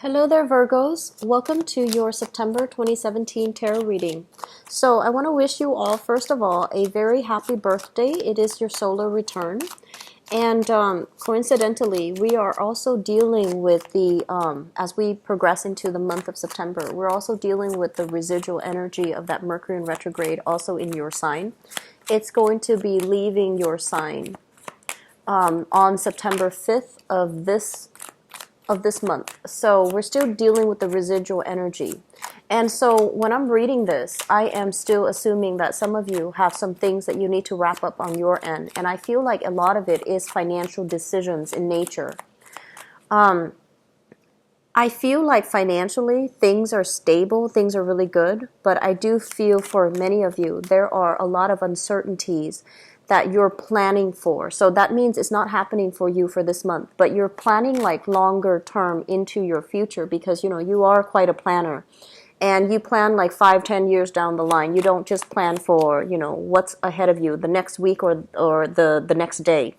Hello there, Virgos. Welcome to your September 2017 tarot reading. So I want to wish you all, first of all, a very happy birthday. It is your solar return. And coincidentally, we are also dealing with as we progress into the month of September, we're also dealing with the residual energy of that Mercury in retrograde also in your sign. It's going to be leaving your sign on September 5th of this month. So we're still dealing with the residual energy. And so when I'm reading this, I am still assuming that some of you have some things that you need to wrap up on your end. And I feel like a lot of it is financial decisions in nature. I feel like financially things are stable, things are really good, but I do feel for many of you there are a lot of uncertainties that you're planning for. So that means it's not happening for you for this month, but you're planning like longer term into your future because you are quite a planner. And you plan like 5-10 years down the line. You don't just plan for, what's ahead of you the next week or the next day.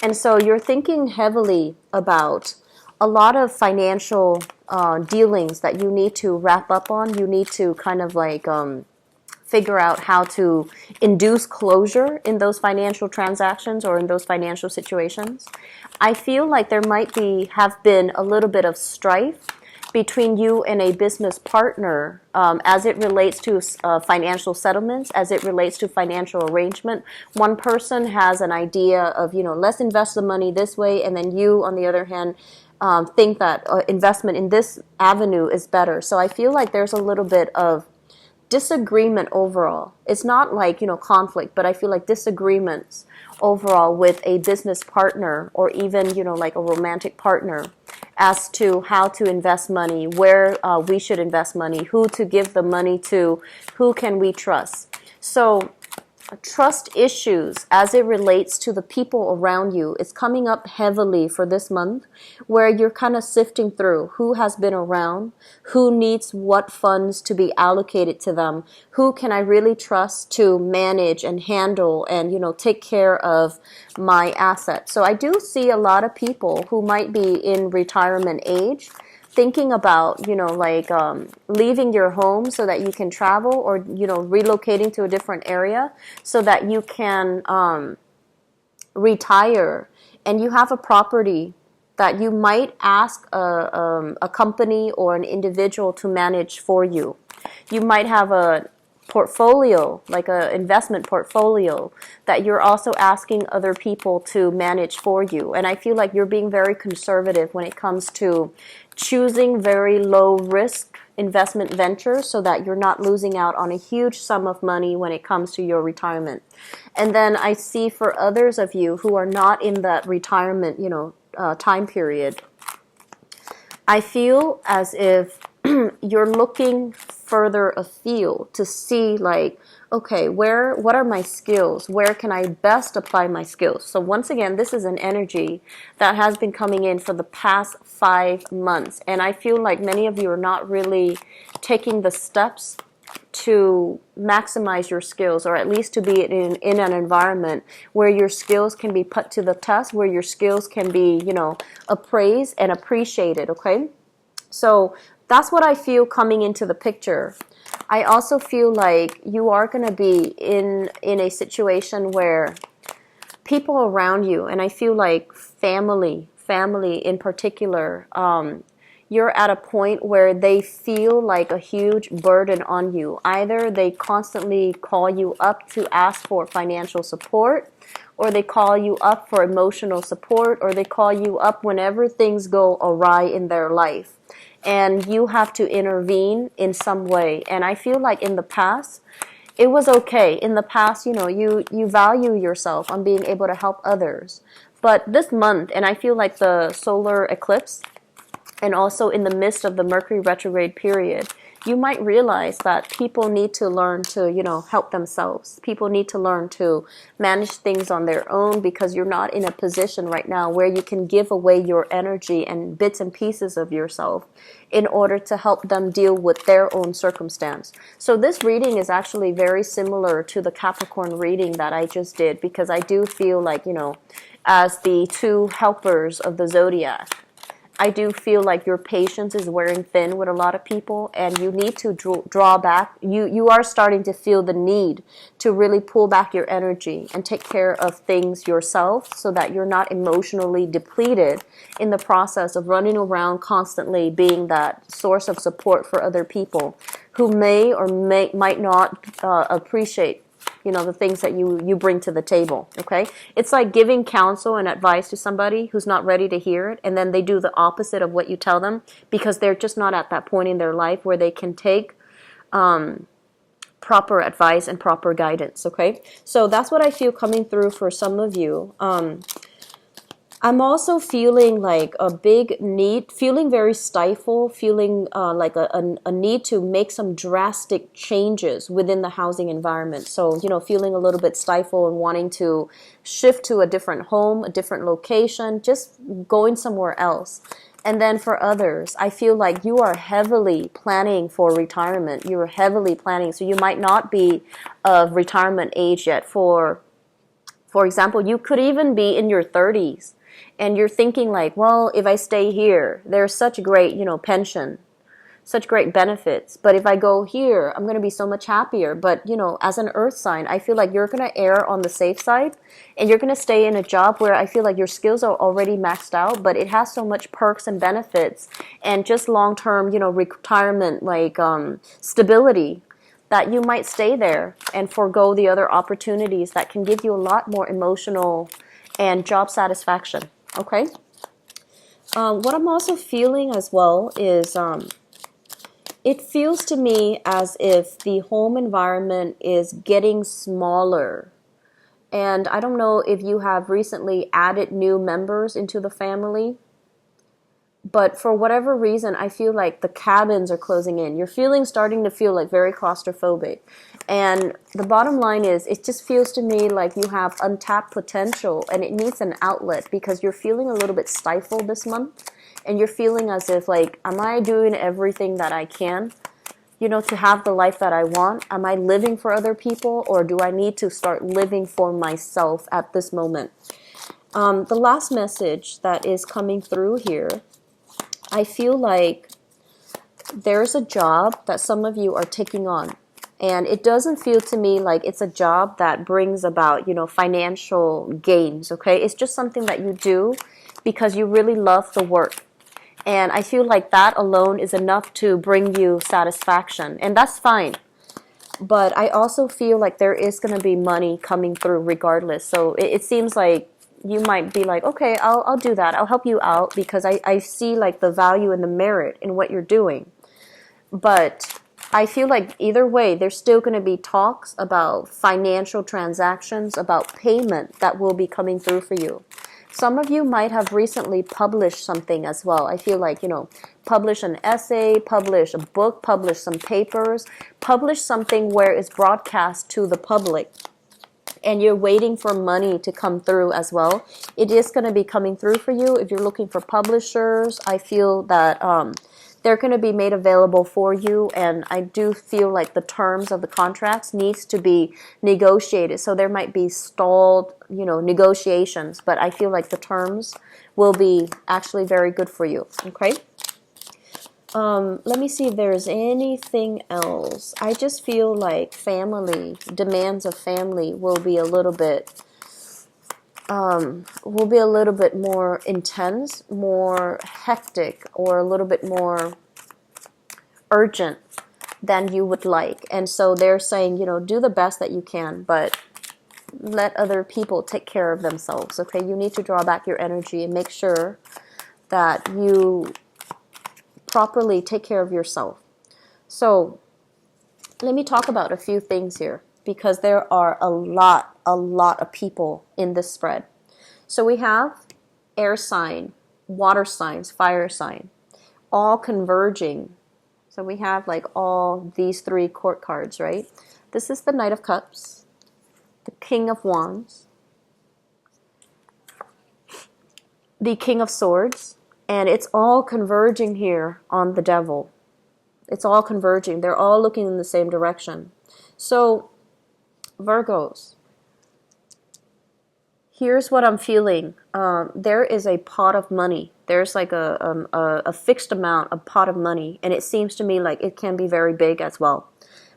And so you're thinking heavily about a lot of financial dealings that you need to wrap up on. You need to kind of like figure out how to induce closure in those financial transactions or in those financial situations. I feel like there might have been a little bit of strife between you and a business partner as it relates to financial settlements, as it relates to financial arrangement. One person has an idea of, let's invest the money this way, and then you, on the other hand, think that investment in this avenue is better. So I feel like there's a little bit of disagreement overall. It's not like, conflict, but I feel like disagreements overall with a business partner or even, like a romantic partner as to how to invest money, where we should invest money, who to give the money to, who can we trust. So trust issues as it relates to the people around you is coming up heavily for this month, where you're kind of sifting through who has been around, who needs what funds to be allocated to them, who can I really trust to manage and handle and take care of my assets. So I do see a lot of people who might be in retirement age thinking about, leaving your home so that you can travel, or, relocating to a different area so that you can retire, and you have a property that you might ask a company or an individual to manage for you. You might have a portfolio, like an investment portfolio, that you're also asking other people to manage for you. And I feel like you're being very conservative when it comes to choosing very low risk investment ventures so that you're not losing out on a huge sum of money when it comes to your retirement. And then I see for others of you who are not in that retirement, time period, I feel as if you're looking further afield to see like, okay, what are my skills? Where can I best apply my skills? So once again, this is an energy that has been coming in for the past 5 months. And I feel like many of you are not really taking the steps to maximize your skills, or at least to be in an environment where your skills can be put to the test, where your skills can be, appraised and appreciated, okay? So that's what I feel coming into the picture. I also feel like you are going to be in a situation where people around you, and I feel like family in particular, you're at a point where they feel like a huge burden on you. Either they constantly call you up to ask for financial support, or they call you up for emotional support, or they call you up whenever things go awry in their life. And you have to intervene in some way. And I feel like in the past, it was okay. In the past, you value yourself on being able to help others. But this month, and I feel like the solar eclipse, and also in the midst of the Mercury retrograde period, you might realize that people need to learn to, help themselves. People need to learn to manage things on their own, because you're not in a position right now where you can give away your energy and bits and pieces of yourself in order to help them deal with their own circumstance. So this reading is actually very similar to the Capricorn reading that I just did, because I do feel like, as the two helpers of the zodiac, I do feel like your patience is wearing thin with a lot of people, and you need to draw back. You are starting to feel the need to really pull back your energy and take care of things yourself so that you're not emotionally depleted in the process of running around constantly being that source of support for other people who may or might not appreciate the things that you bring to the table, okay? It's like giving counsel and advice to somebody who's not ready to hear it, and then they do the opposite of what you tell them because they're just not at that point in their life where they can take proper advice and proper guidance, okay? So that's what I feel coming through for some of you. I'm also feeling like a big need, feeling very stifled, feeling like a need to make some drastic changes within the housing environment. So, feeling a little bit stifled and wanting to shift to a different home, a different location, just going somewhere else. And then for others, I feel like you are heavily planning for retirement. You're heavily planning. So you might not be of retirement age yet. For example, you could even be in your 30s. And you're thinking like, well, if I stay here, there's such great, pension, such great benefits. But if I go here, I'm going to be so much happier. But, as an earth sign, I feel like you're going to err on the safe side. And you're going to stay in a job where I feel like your skills are already maxed out, but it has so much perks and benefits and just long-term, retirement, like stability, that you might stay there and forego the other opportunities that can give you a lot more emotional and job satisfaction, okay? What I'm also feeling as well is it feels to me as if the home environment is getting smaller. And I don't know if you have recently added new members into the family, but for whatever reason, I feel like the cabins are closing in. You're starting to feel like very claustrophobic. And the bottom line is, it just feels to me like you have untapped potential and it needs an outlet because you're feeling a little bit stifled this month. And you're feeling as if like, am I doing everything that I can, to have the life that I want? Am I living for other people, or do I need to start living for myself at this moment? The last message that is coming through here, I feel like there's a job that some of you are taking on. And it doesn't feel to me like it's a job that brings about, financial gains, okay? It's just something that you do because you really love the work. And I feel like that alone is enough to bring you satisfaction. And that's fine. But I also feel like there is going to be money coming through regardless. So it seems like you might be like, okay, I'll do that. I'll help you out because I see like the value and the merit in what you're doing. But I feel like either way, there's still going to be talks about financial transactions, about payment that will be coming through for you. Some of you might have recently published something as well. I feel like, publish an essay, publish a book, publish some papers, publish something where it's broadcast to the public. And you're waiting for money to come through as well. It is going to be coming through for you. If you're looking for publishers, I feel that they're going to be made available for you, and I do feel like the terms of the contracts needs to be negotiated. So there might be stalled, negotiations, but I feel like the terms will be actually very good for you, okay? Let me see if there's anything else. I just feel like demands of family will be a little bit more intense, more hectic, or a little bit more urgent than you would like. And so they're saying, do the best that you can, but let other people take care of themselves, okay? You need to draw back your energy and make sure that you properly take care of yourself. So let me talk about a few things here, because there are a lot of people in this spread. So we have air sign, water signs, fire sign, all converging. So we have like all these three court cards, right? This is the Knight of Cups, the King of Wands, the King of Swords, and it's all converging here on the Devil. It's all converging. They're all looking in the same direction. So, Virgos, here's what I'm feeling. There is a pot of money. there's like a fixed amount, a pot of money, and it seems to me like it can be very big as well.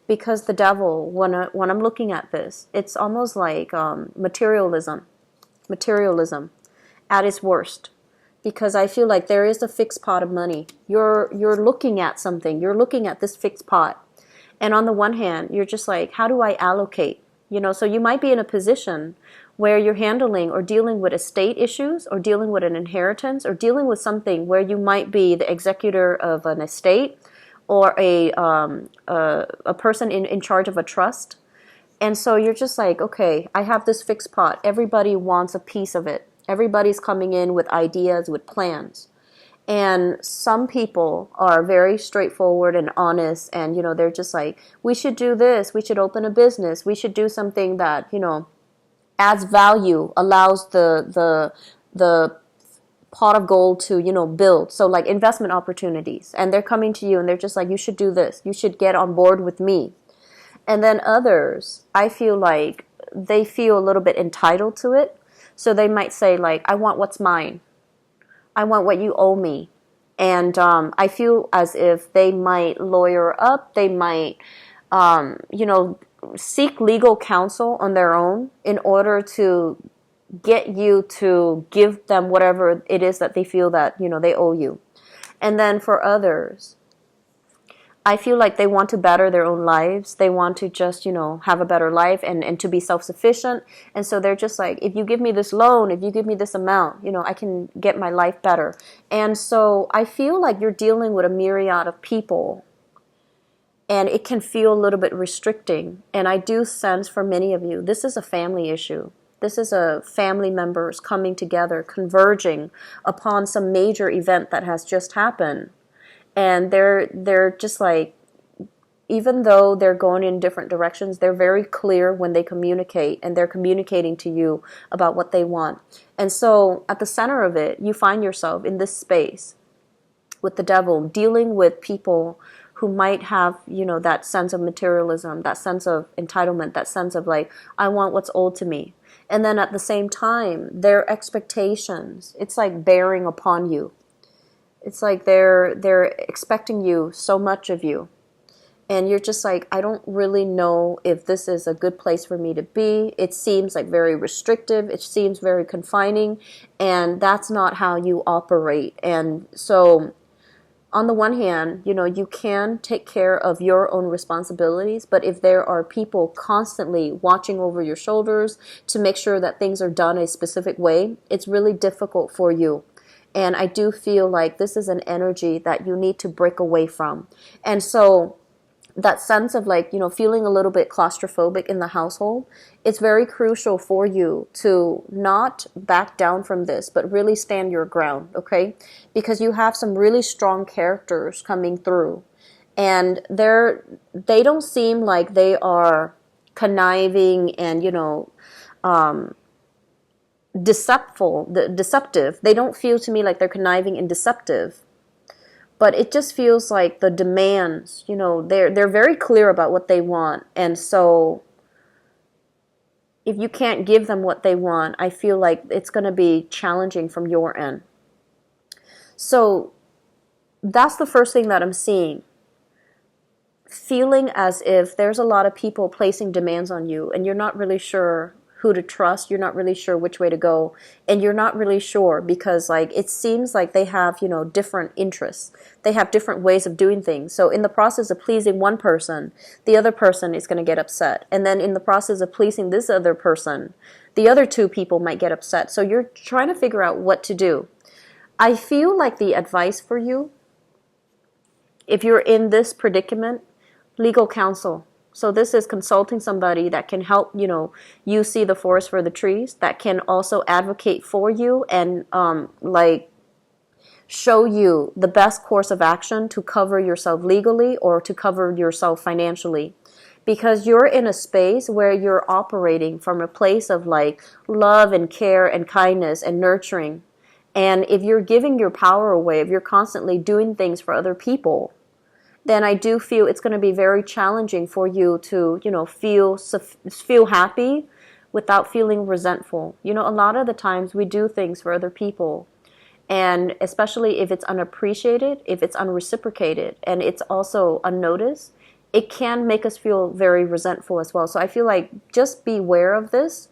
Because the devil, when I'm looking at this, it's almost like materialism at its worst. Because I feel like there is a fixed pot of money. You're looking at something. You're looking at this fixed pot. And on the one hand, you're just like, how do I allocate? So you might be in a position where you're handling or dealing with estate issues, or dealing with an inheritance, or dealing with something where you might be the executor of an estate, or a person in charge of a trust. And so you're just like, okay, I have this fixed pot. Everybody wants a piece of it. Everybody's coming in with ideas, with plans. And some people are very straightforward and honest, and they're just like, we should do this, we should open a business, we should do something that adds value, allows the pot of gold to build. So like investment opportunities, and they're coming to you and they're just like, you should do this, you should get on board with me. And then others, I feel like they feel a little bit entitled to it, so they might say like, I want what's mine. I want what you owe me. And I feel as if they might lawyer up, they might, seek legal counsel on their own in order to get you to give them whatever it is that they feel that, they owe you. And then for others, I feel like they want to better their own lives. They want to just, have a better life and to be self-sufficient. And so they're just like, if you give me this loan, if you give me this amount, I can get my life better. And so I feel like you're dealing with a myriad of people, and it can feel a little bit restricting. And I do sense for many of you, this is a family issue. This is a family members coming together, converging upon some major event that has just happened. And they're just like, even though they're going in different directions, they're very clear when they communicate, and they're communicating to you about what they want. And so at the center of it, you find yourself in this space with the devil, dealing with people who might have, that sense of materialism, that sense of entitlement, that sense of like, I want what's owed to me. And then at the same time, their expectations, it's like bearing upon you. It's like they're expecting you so much of you. And you're just like, I don't really know if this is a good place for me to be. It seems like very restrictive. It seems very confining. And that's not how you operate. And so on the one hand, you can take care of your own responsibilities. But if there are people constantly watching over your shoulders to make sure that things are done a specific way, it's really difficult for you. And I do feel like this is an energy that you need to break away from. And so that sense of like, feeling a little bit claustrophobic in the household, it's very crucial for you to not back down from this, but really stand your ground, okay? Because you have some really strong characters coming through. And they don't seem like they are conniving and, deceptive. They don't feel to me like they're conniving and deceptive, but it just feels like the demands, they're very clear about what they want. And so if you can't give them what they want, I feel like it's going to be challenging from your end. So that's the first thing that I'm seeing. Feeling as if there's a lot of people placing demands on you, and you're not really sure who to trust, you're not really sure which way to go, and you're not really sure because like it seems like they have, different interests. They have different ways of doing things. So in the process of pleasing one person, the other person is going to get upset. And then in the process of pleasing this other person, the other two people might get upset. So you're trying to figure out what to do. I feel like the advice for you, if you're in this predicament, legal counsel. So this is consulting somebody that can help, you see the forest for the trees, that can also advocate for you and show you the best course of action to cover yourself legally or to cover yourself financially. Because you're in a space where you're operating from a place of like love and care and kindness and nurturing. And if you're giving your power away, if you're constantly doing things for other people, then I do feel it's going to be very challenging for you to, feel happy without feeling resentful. A lot of the times we do things for other people, And especially if it's unappreciated, if it's unreciprocated, and it's also unnoticed, it can make us feel very resentful as well. So I feel like just beware of this,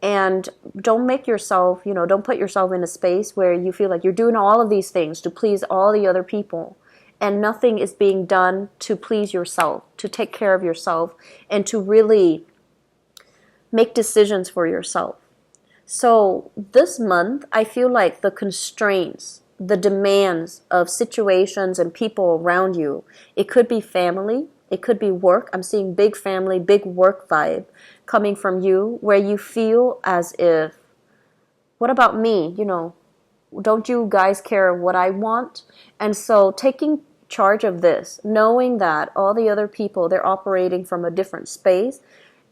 and don't make yourself, don't put yourself in a space where you feel like you're doing all of these things to please all the other people, and nothing is being done to please yourself, to take care of yourself, and to really make decisions for yourself. So this month, I feel like the constraints, the demands of situations and people around you, it could be family, it could be work. I'm seeing big family, big work vibe coming from you, where you feel as if, what about me? Don't you guys care what I want? And so taking charge of this, knowing that all the other people, they're operating from a different space,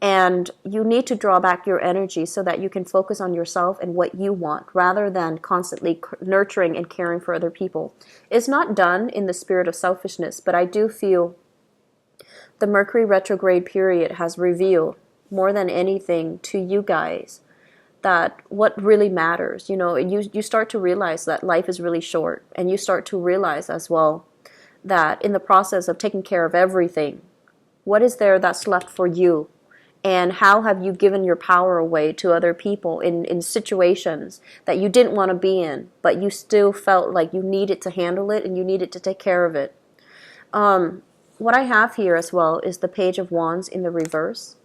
and you need to draw back your energy so that you can focus on yourself and what you want, rather than constantly nurturing and caring for other people. It's not done in the spirit of selfishness, but I do feel the Mercury retrograde period has revealed more than anything to you guys that what really matters. You start to realize that life is really short, and you start to realize as well that in the process of taking care of everything, what is there that's left for you? And how have you given your power away to other people in situations that you didn't want to be in, but you still felt like you needed to handle it and you needed to take care of it? What I have here as well is the Page of Wands in the reverse.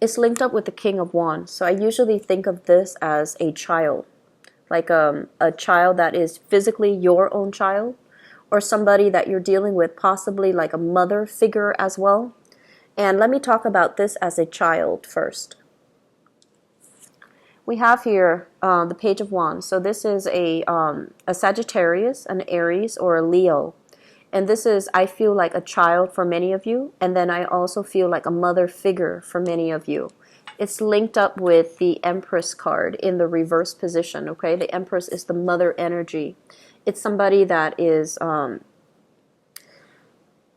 It's linked up with the King of Wands. So I usually think of this as a child, like a child that is physically your own child, or somebody that you're dealing with, possibly like a mother figure as well. And let me talk about this as a child first. We have here the Page of Wands. So this is a Sagittarius, an Aries, or a Leo. And this is, I feel like a child for many of you. And then I also feel like a mother figure for many of you. It's linked up with the Empress card in the reverse position, okay? The Empress is the mother energy. It's somebody that is... let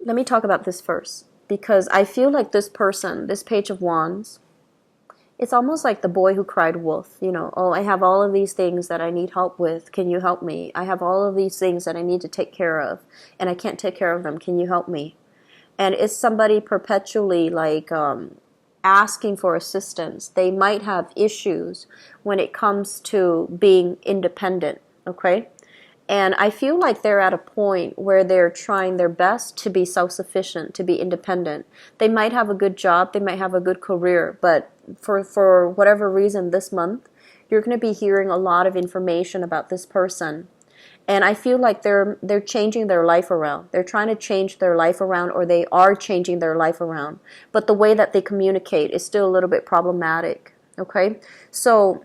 me talk about this first. Because I feel like this person, this Page of Wands, it's almost like the boy who cried wolf. Oh, I have all of these things that I need help with. Can you help me? I have all of these things that I need to take care of, and I can't take care of them. Can you help me? And it's somebody perpetually like asking for assistance. They might have issues when it comes to being independent, okay? And I feel like they're at a point where they're trying their best to be self-sufficient, to be independent. They might have a good job, they might have a good career, but for whatever reason this month, you're going to be hearing a lot of information about this person. And I feel like they're changing their life around. They're trying to change their life around, or they are changing their life around. But the way that they communicate is still a little bit problematic, okay? So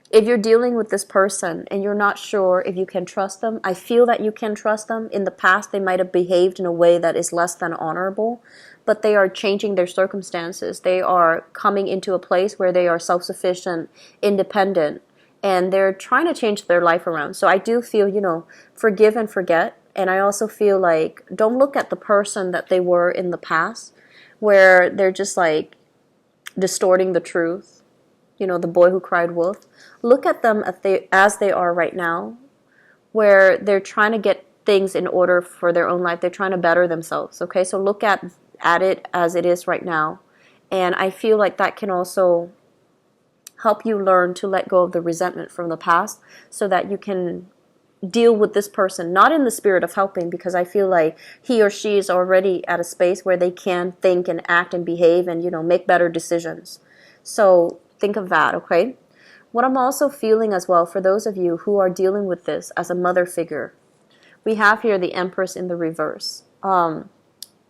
if you're dealing with this person and you're not sure if you can trust them, I feel that you can trust them. In the past, they might have behaved in a way that is less than honorable, but they are changing their circumstances. They are coming into a place where they are self-sufficient, independent, and they're trying to change their life around. So I do feel, forgive and forget. And I also feel like don't look at the person that they were in the past, where they're just like distorting the truth. The boy who cried wolf. Look at them as they are right now, where they're trying to get things in order for their own life. They're trying to better themselves, okay? So look at it as it is right now. And I feel like that can also help you learn to let go of the resentment from the past so that you can deal with this person, not in the spirit of helping, because I feel like he or she is already at a space where they can think and act and behave and, make better decisions. So think of that, okay? What I'm also feeling as well, for those of you who are dealing with this as a mother figure, we have here the Empress in the reverse. I'm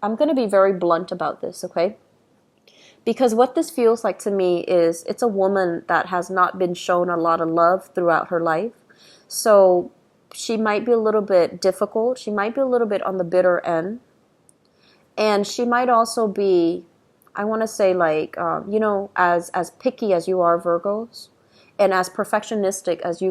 going to be very blunt about this, okay? Because what this feels like to me is it's a woman that has not been shown a lot of love throughout her life. So she might be a little bit difficult. She might be a little bit on the bitter end. And she might also be, I want to say, like, as picky as you are, Virgos, and as perfectionistic as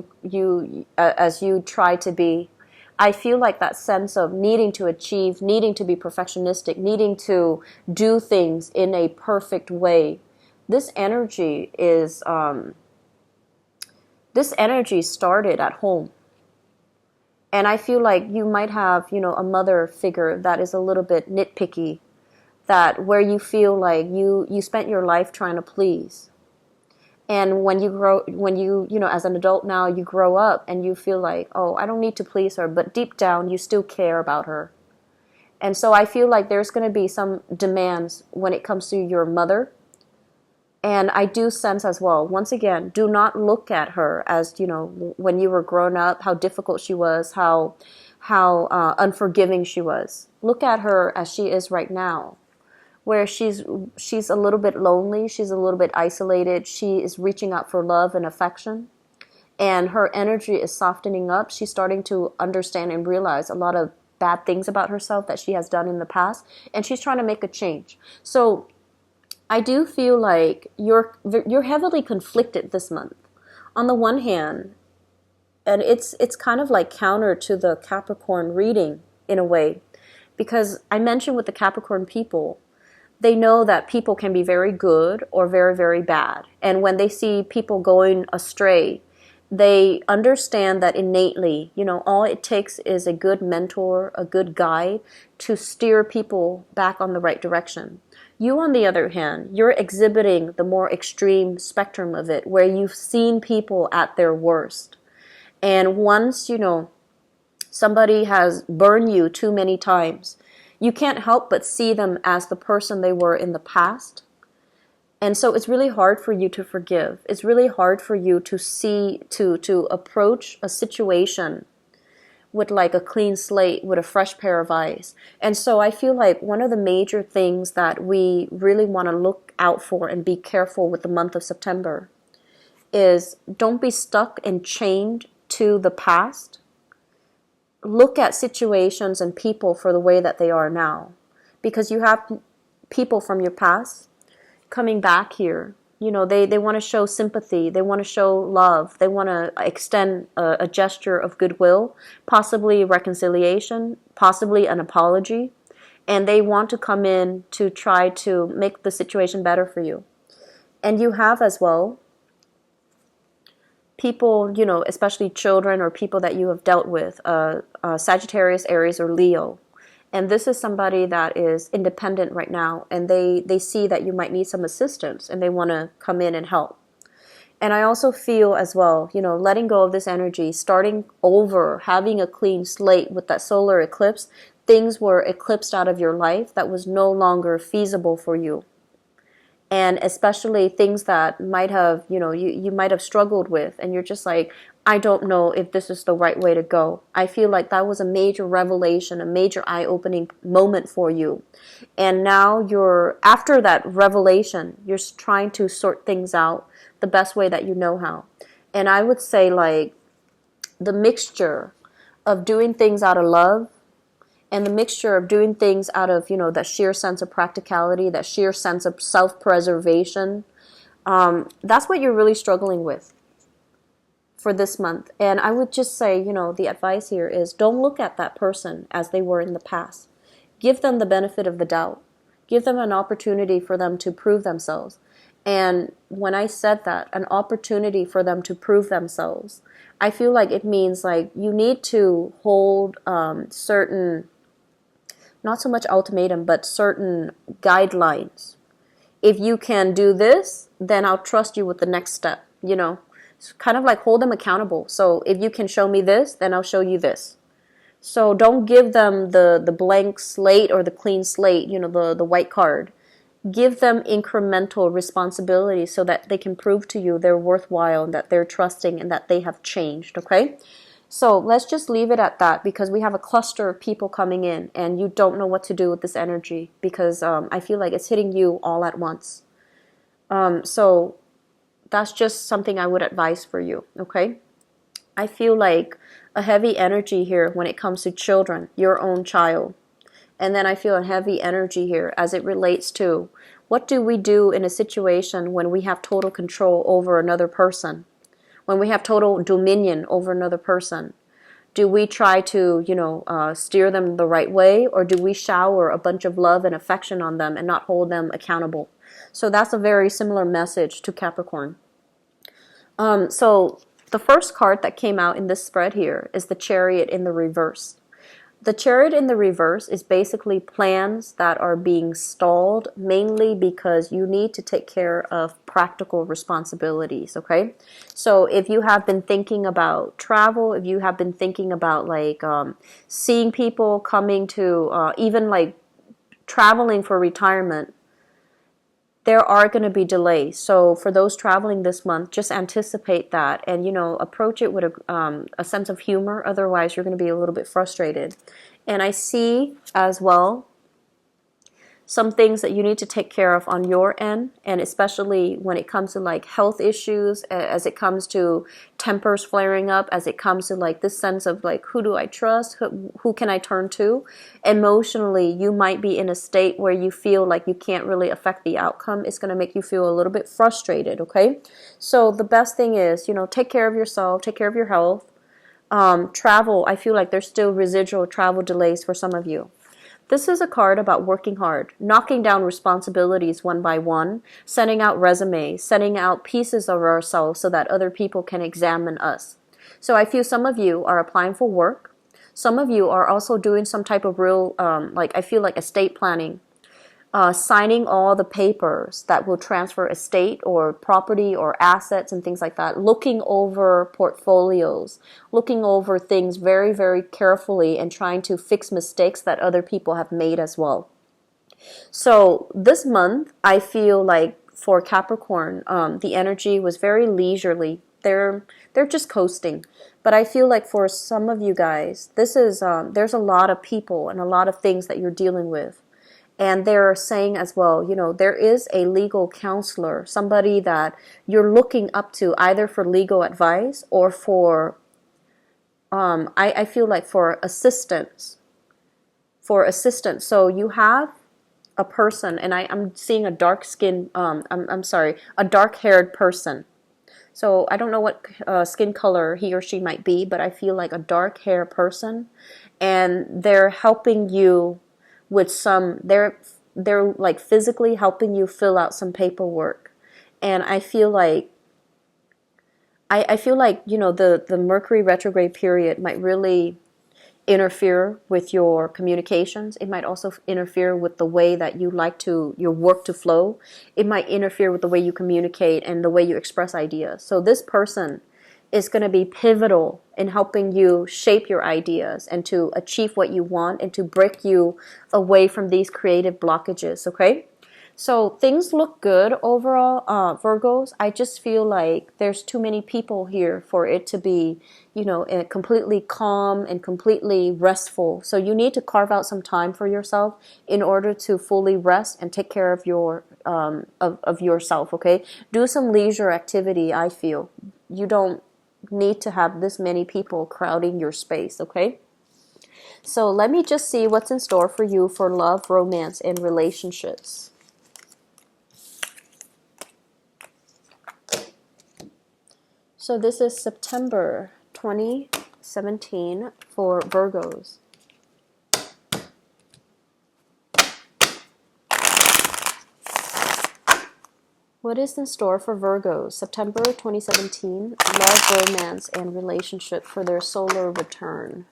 you try to be, I feel like that sense of needing to achieve, needing to be perfectionistic, needing to do things in a perfect way. This energy started at home. And I feel like you might have, a mother figure that is a little bit nitpicky, that where you feel like you spent your life trying to please. And when you as an adult now, you grow up and you feel like, oh, I don't need to please her, but deep down you still care about her. And so I feel like there's going to be some demands when it comes to your mother. And I do sense as well, once again, do not look at her as, when you were growing up, how difficult she was, how unforgiving she was. Look at her as she is right now, where she's a little bit lonely, she's a little bit isolated, she is reaching out for love and affection, and her energy is softening up. She's starting to understand and realize a lot of bad things about herself that she has done in the past, and she's trying to make a change. So I do feel like you're heavily conflicted this month. On the one hand, and it's kind of like counter to the Capricorn reading in a way, because I mentioned with the Capricorn people, they know that people can be very good or very, very bad. And when they see people going astray, they understand that innately, all it takes is a good mentor, a good guide to steer people back on the right direction. You, on the other hand, you're exhibiting the more extreme spectrum of it, where you've seen people at their worst. And once, somebody has burned you too many times, you can't help but see them as the person they were in the past. And so it's really hard for you to forgive. It's really hard for you to see, to approach a situation with like a clean slate, with a fresh pair of eyes. And so I feel like one of the major things that we really want to look out for and be careful with the month of September is don't be stuck and chained to the past. Look at situations and people for the way that they are now. Because you have people from your past coming back here. They want to show sympathy. They want to show love. They want to extend a gesture of goodwill, possibly reconciliation, possibly an apology. And they want to come in to try to make the situation better for you. And you have as well people, especially children or people that you have dealt with, Sagittarius, Aries, or Leo. And this is somebody that is independent right now, and they see that you might need some assistance, and they want to come in and help. And I also feel as well, letting go of this energy, starting over, having a clean slate with that solar eclipse, things were eclipsed out of your life that was no longer feasible for you. And especially things that might have, you might have struggled with, and you're just like, I don't know if this is the right way to go. I feel like that was a major revelation, a major eye-opening moment for you. And now after that revelation, you're trying to sort things out the best way that you know how. And I would say like the mixture of doing things out of love and the mixture of doing things out of, that sheer sense of practicality, that sheer sense of self-preservation, that's what you're really struggling with for this month. And I would just say, the advice here is don't look at that person as they were in the past. Give them the benefit of the doubt. Give them an opportunity for them to prove themselves. And when I said that, an opportunity for them to prove themselves, I feel like it means like you need to hold certain, not so much ultimatum, but certain guidelines. If you can do this, then I'll trust you with the next step, It's kind of like hold them accountable. So if you can show me this, then I'll show you this. So don't give them the blank slate or the clean slate, the white card. Give them incremental responsibility so that they can prove to you they're worthwhile and that they're trusting and that they have changed, okay? So let's just leave it at that because we have a cluster of people coming in and you don't know what to do with this energy because I feel like it's hitting you all at once. So that's just something I would advise for you, okay? I feel like a heavy energy here when it comes to children, your own child. And then I feel a heavy energy here as it relates to what do we do in a situation when we have total control over another person? When we have total dominion over another person? Do we try to, steer them the right way, or do we shower a bunch of love and affection on them and not hold them accountable? So that's a very similar message to Capricorn. So The first card that came out in this spread here is the Chariot in the reverse. The Chariot in the reverse is basically plans that are being stalled, mainly because you need to take care of practical responsibilities, okay? So if you have been thinking about travel, if you have been thinking about like seeing people coming to, even like traveling for retirement, there are going to be delays. So for those traveling this month, just anticipate that and, you know, approach it with a sense of humor. Otherwise, you're going to be a little bit frustrated. And I see as well some things that you need to take care of on your end, and especially when it comes to like health issues, as it comes to tempers flaring up, as it comes to like this sense of like, who do I trust? Who can I turn to? Emotionally, you might be in a state where you feel like you can't really affect the outcome. It's going to make you feel a little bit frustrated, okay? So the best thing is, you know, take care of yourself, take care of your health. Travel, I feel like there's still residual travel delays for some of you. This is a card about working hard, knocking down responsibilities one by one, sending out resumes, sending out pieces of ourselves so that other people can examine us. So I feel some of you are applying for work. Some of you are also doing some type of real, like I feel like estate planning. Signing all the papers that will transfer estate or property or assets and things like that, looking over portfolios, looking over things very, very carefully and trying to fix mistakes that other people have made as well. So this month, I feel like for Capricorn, the energy was very leisurely. They're just coasting. But I feel like for some of you guys, this is there's a lot of people and a lot of things that you're dealing with. And they're saying as well, you know, there is a legal counselor, somebody that you're looking up to either for legal advice or for, I feel like for assistance. For assistance. So you have a person, and I'm seeing a dark skin, I'm sorry, a dark haired person. So I don't know what skin color he or she might be, but I feel like a dark hair person, and they're helping you with some, they're like physically helping you fill out some paperwork. And I feel like I feel like, you know, the Mercury retrograde period might really interfere with your communications. It might also interfere with the way that you like to your work to flow. It might interfere with the way you communicate and the way you express ideas. So this person is going to be pivotal in helping you shape your ideas and to achieve what you want and to break you away from these creative blockages, okay? So things look good overall, Virgos. I just feel like there's too many people here for it to be, you know, completely calm and completely restful. So you need to carve out some time for yourself in order to fully rest and take care of your of yourself, okay? Do some leisure activity, I feel. You don't need to have this many people crowding your space, okay? So let me just see what's in store for you for love, romance, and relationships. So this is September 2017 for Virgos. What is in store for Virgos? September 2017, love, romance, and relationship for their solar return.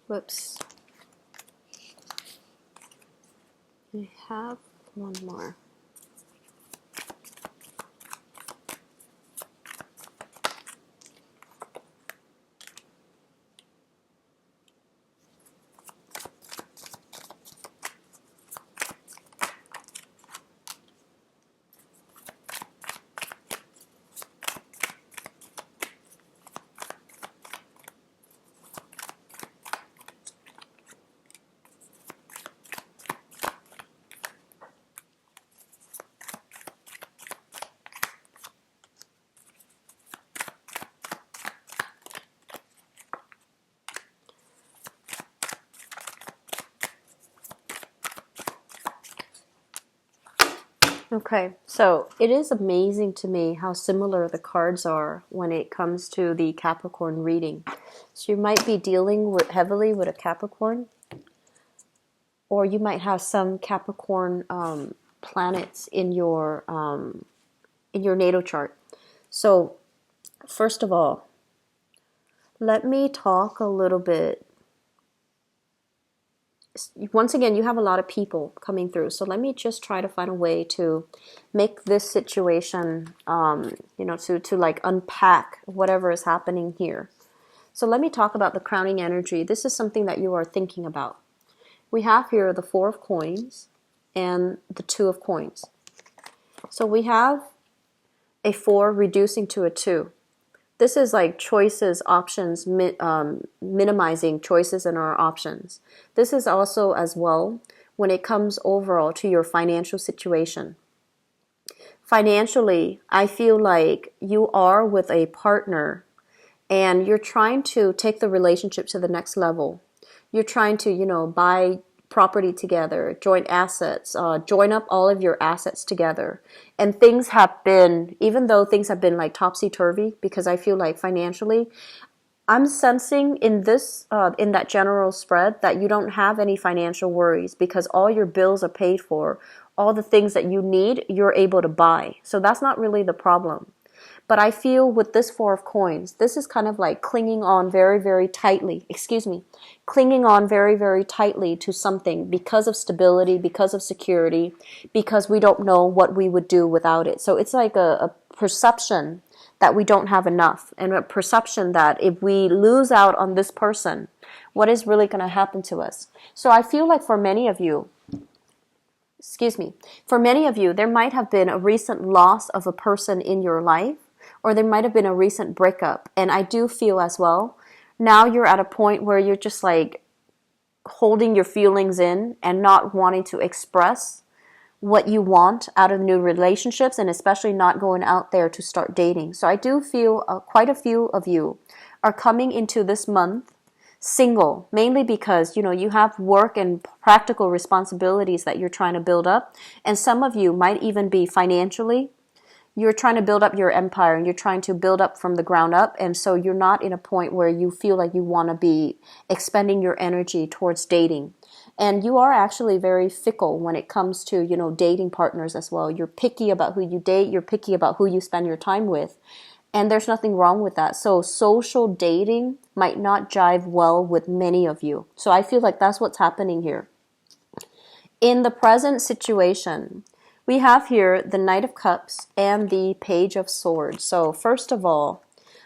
Whoops. I have one more. Okay, so it is amazing to me how similar the cards are when it comes to the Capricorn reading. So you might be dealing with heavily with a Capricorn, or you might have some Capricorn planets in your natal chart. So first of all, let me talk a little bit. Once again, you have a lot of people coming through, so let me just try to find a way to make this situation, to like unpack whatever is happening here. So let me talk about the crowning energy. This is something that you are thinking about. We have here the Four of Coins and the Two of Coins. So we have a 4 reducing to a 2. This is like choices, options, minimizing choices in our options. This is also as well when it comes overall to your financial situation. Financially, I feel like you are with a partner and you're trying to take the relationship to the next level. You're trying to, buy property together, joint assets, join up all of your assets together. And things have been, even though things have been like topsy-turvy, because I feel like financially, I'm sensing in this, in that general spread that you don't have any financial worries because all your bills are paid for. All the things that you need, you're able to buy. So that's not really the problem. But I feel with this Four of Coins, this is kind of like clinging on very, very tightly, clinging on very, very tightly to something because of stability, because of security, because we don't know what we would do without it. So it's like a perception that we don't have enough, and a perception that if we lose out on this person, what is really going to happen to us? So I feel like for many of you, there might have been a recent loss of a person in your life, or there might have been a recent breakup. And I do feel as well, now you're at a point where you're just like holding your feelings in and not wanting to express what you want out of new relationships, and especially not going out there to start dating. So I do feel quite a few of you are coming into this month single, mainly because, you have work and practical responsibilities that you're trying to build up. And some of you might even be financially, you're trying to build up your empire and you're trying to build up from the ground up. And so you're not in a point where you feel like you want to be expending your energy towards dating. And you are actually very fickle when it comes to, dating partners as well. You're picky about who you date. You're picky about who you spend your time with. And there's nothing wrong with that. So social dating might not jive well with many of you. So I feel like that's what's happening here. In the present situation, we have here the Knight of Cups and the Page of Swords. So first of all,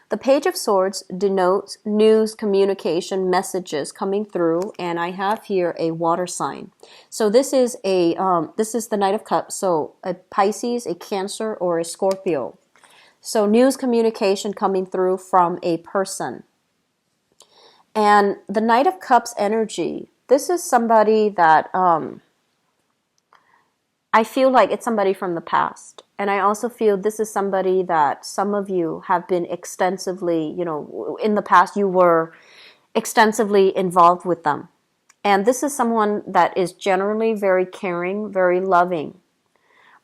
the Page of Swords denotes news, communication, messages coming through, and I have here a water sign. So this is the Knight of Cups. So a Pisces, a Cancer, or a Scorpio. So news, communication coming through from a person. And the Knight of Cups energy, this is somebody that I feel like it's somebody from the past. And I also feel this is somebody that some of you have been extensively, in the past you were extensively involved with them. And this is someone that is generally very caring, very loving.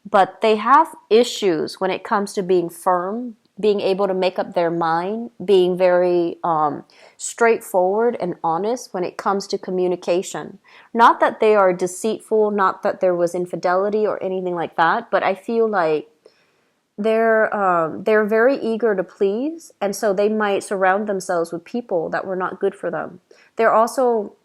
But they have issues when it comes to being firm, being able to make up their mind, being very straightforward and honest when it comes to communication. Not that they are deceitful, not that there was infidelity or anything like that, but I feel like they're very eager to please, and so they might surround themselves with people that were not good for them. They're also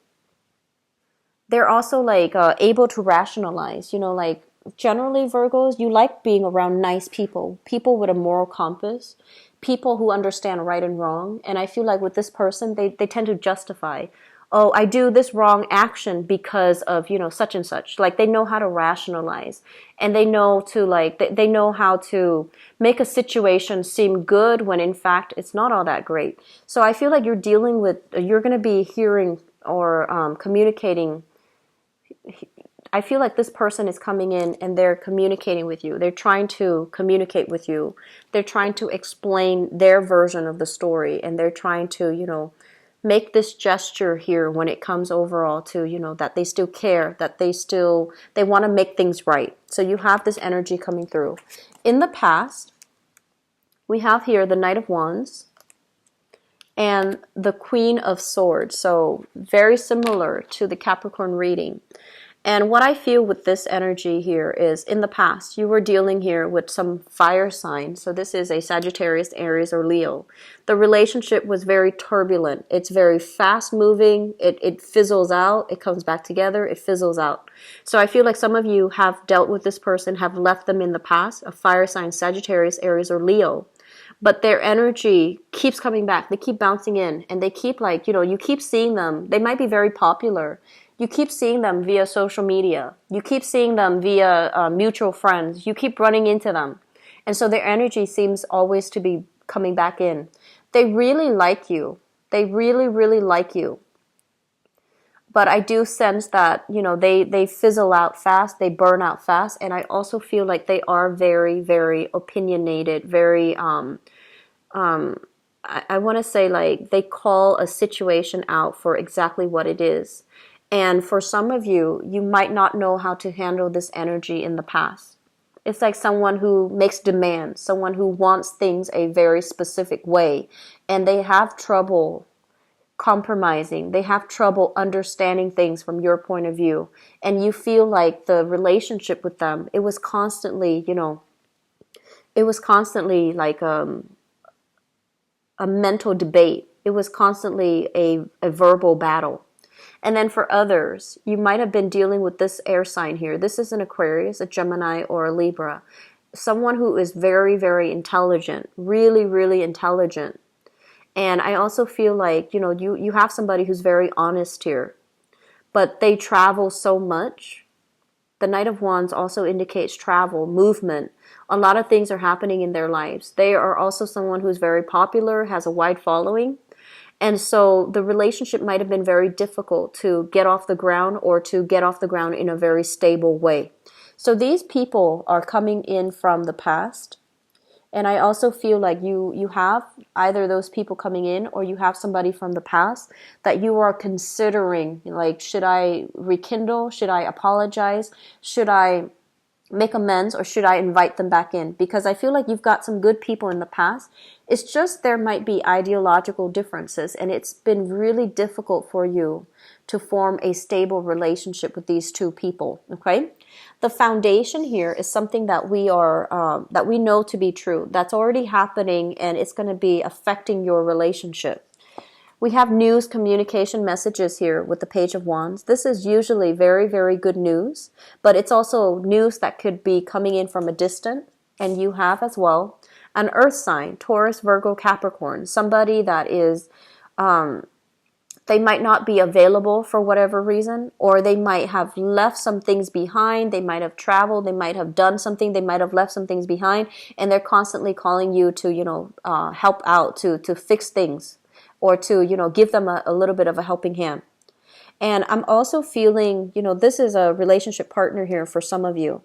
like able to rationalize, like generally Virgos, you like being around nice people, people with a moral compass, people who understand right and wrong. And I feel like with this person, they tend to justify, oh, I do this wrong action because of, such and such. Like they know how to rationalize, and they know to they know how to make a situation seem good when in fact it's not all that great. So I feel like you're going to be hearing or communicating. I feel like this person is coming in and they're communicating with you. They're trying to communicate with you. They're trying to explain their version of the story, and they're trying to, make this gesture here when it comes overall to, that they still care, that they want to make things right. So you have this energy coming through. In the past, we have here the Knight of Wands and the Queen of Swords. So very similar to the Capricorn reading. And what I feel with this energy here is, in the past, you were dealing here with some fire signs. So this is a Sagittarius, Aries, or Leo. The relationship was very turbulent. It's very fast moving. It fizzles out. It comes back together. It fizzles out. So I feel like some of you have dealt with this person, have left them in the past, a fire sign, Sagittarius, Aries, or Leo. But their energy keeps coming back. They keep bouncing in, and they keep you keep seeing them. They might be very popular. You keep seeing them via social media. You keep seeing them via mutual friends. You keep running into them. And so their energy seems always to be coming back in. They really like you. They really, really like you. But I do sense that, they fizzle out fast. They burn out fast. And I also feel like they are very, very opinionated, very, I want to say, like, they call a situation out for exactly what it is. And for some of you, you might not know how to handle this energy in the past. It's like someone who makes demands, someone who wants things a very specific way, and they have trouble compromising. They have trouble understanding things from your point of view. And you feel like the relationship with them, it was constantly like a mental debate. It was constantly a verbal battle. And then for others, you might have been dealing with this air sign here. This is an Aquarius, a Gemini, or a Libra. Someone who is very, very intelligent, really, really intelligent. And I also feel like, you have somebody who's very honest here. But they travel so much. The Knight of Wands also indicates travel, movement. A lot of things are happening in their lives. They are also someone who's very popular, has a wide following. And so the relationship might have been very difficult to get off the ground, or to get off the ground in a very stable way. So these people are coming in from the past. And I also feel like you have either those people coming in, or you have somebody from the past that you are considering, like, should I rekindle? Should I apologize? Should I make amends, or should I invite them back in? Because I feel like you've got some good people in the past. It's just there might be ideological differences, and it's been really difficult for you to form a stable relationship with these two people, okay? The foundation here is something that we know to be true. That's already happening, and it's going to be affecting your relationship. We have news, communication, messages here with the Page of Wands. This is usually very, very good news, but it's also news that could be coming in from a distance, and you have as well an earth sign, Taurus, Virgo, Capricorn, somebody that is, they might not be available for whatever reason, or they might have left some things behind. They might have traveled. They might have done something. They might have left some things behind, and they're constantly calling you to, help out, to fix things, or to, give them a little bit of a helping hand. And I'm also feeling, this is a relationship partner here for some of you.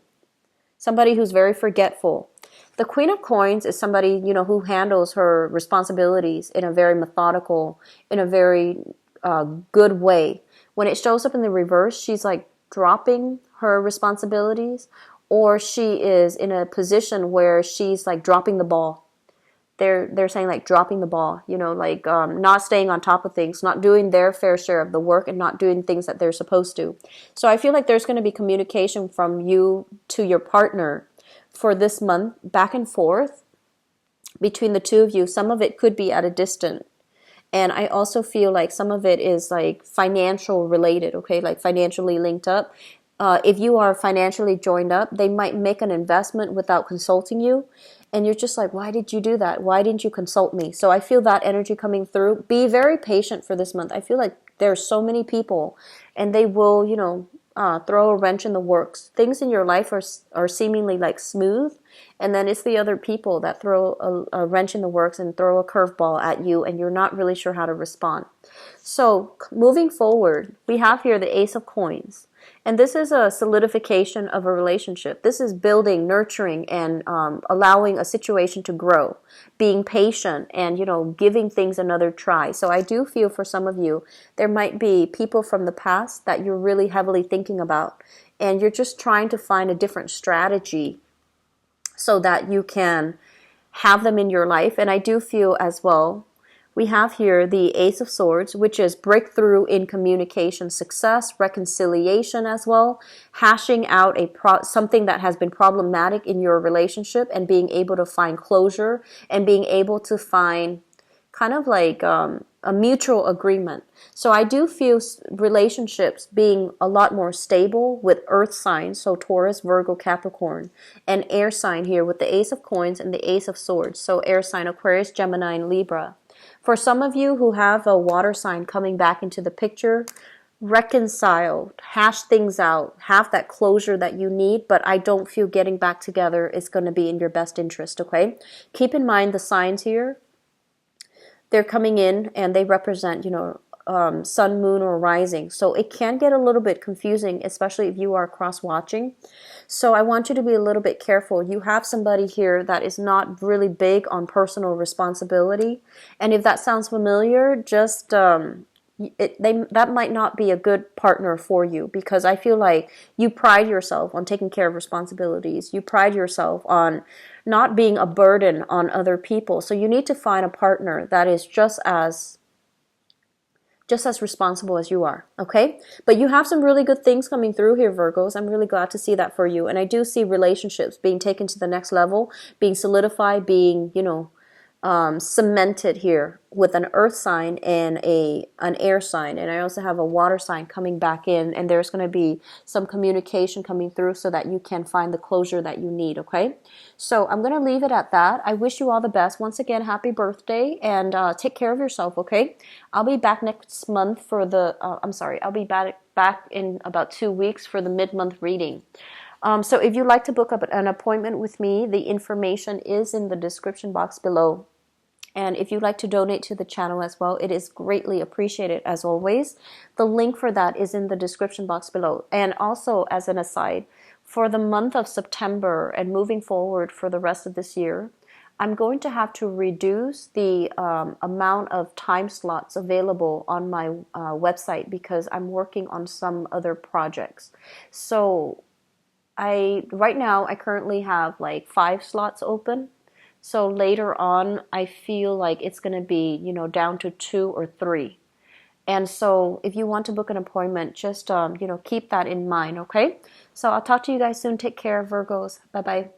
Somebody who's very forgetful. The Queen of Coins is somebody, who handles her responsibilities in a very methodical, in a very good way. When it shows up in the reverse, she's like dropping her responsibilities, or she is in a position where she's like dropping the ball. They're saying like dropping the ball, not staying on top of things, not doing their fair share of the work, and not doing things that they're supposed to. So I feel like there's going to be communication from you to your partner for this month, back and forth between the two of you. Some of it could be at a distance. And I also feel like some of it is like financial related, okay, like financially linked up. If you are financially joined up, they might make an investment without consulting you. And you're just like, why did you do that? Why didn't you consult me? So I feel that energy coming through. Be very patient for this month. I feel like there's so many people, and they will, throw a wrench in the works. Things in your life are seemingly like smooth, and then it's the other people that throw a wrench in the works and throw a curveball at you, and you're not really sure how to respond. So moving forward, we have here the Ace of Coins. And this is a solidification of a relationship. This is building, nurturing, and allowing a situation to grow, being patient, and, giving things another try. So I do feel for some of you, there might be people from the past that you're really heavily thinking about, and you're just trying to find a different strategy so that you can have them in your life. And I do feel as well, we have here the Ace of Swords, which is breakthrough in communication success, reconciliation as well, hashing out something that has been problematic in your relationship and being able to find closure and being able to find kind of like a mutual agreement. So I do feel relationships being a lot more stable with earth signs, so Taurus, Virgo, Capricorn, and air sign here with the Ace of Coins and the Ace of Swords, so air sign Aquarius, Gemini, and Libra. For some of you who have a water sign coming back into the picture, reconcile, hash things out, have that closure that you need, but I don't feel getting back together is going to be in your best interest, okay? Keep in mind the signs here. They're coming in and they represent, sun, moon, or rising. So it can get a little bit confusing, especially if you are cross-watching. So I want you to be a little bit careful. You have somebody here that is not really big on personal responsibility. And if that sounds familiar, just that might not be a good partner for you, because I feel like you pride yourself on taking care of responsibilities. You pride yourself on not being a burden on other people. So you need to find a partner that is just as responsible as you are, okay? But you have some really good things coming through here, Virgos. I'm really glad to see that for you. And I do see relationships being taken to the next level, being solidified, being, cemented here with an earth sign and an air sign. And I also have a water sign coming back in, and there's going to be some communication coming through so that you can find the closure that you need, okay? So I'm going to leave it at that. I wish you all the best. Once again, happy birthday, and take care of yourself, okay? I'll be back next month for I'll be back in about 2 weeks for the mid-month reading. So if you'd like to book up an appointment with me, the information is in the description box below. And if you'd like to donate to the channel as well, it is greatly appreciated as always. The link for that is in the description box below. And also, as an aside, for the month of September and moving forward for the rest of this year, I'm going to have to reduce the amount of time slots available on my website because I'm working on some other projects. So right now I currently have like 5 slots open. So later on, I feel like it's going to be, down to 2 or 3. And so if you want to book an appointment, just, keep that in mind, okay? So I'll talk to you guys soon. Take care, Virgos. Bye-bye.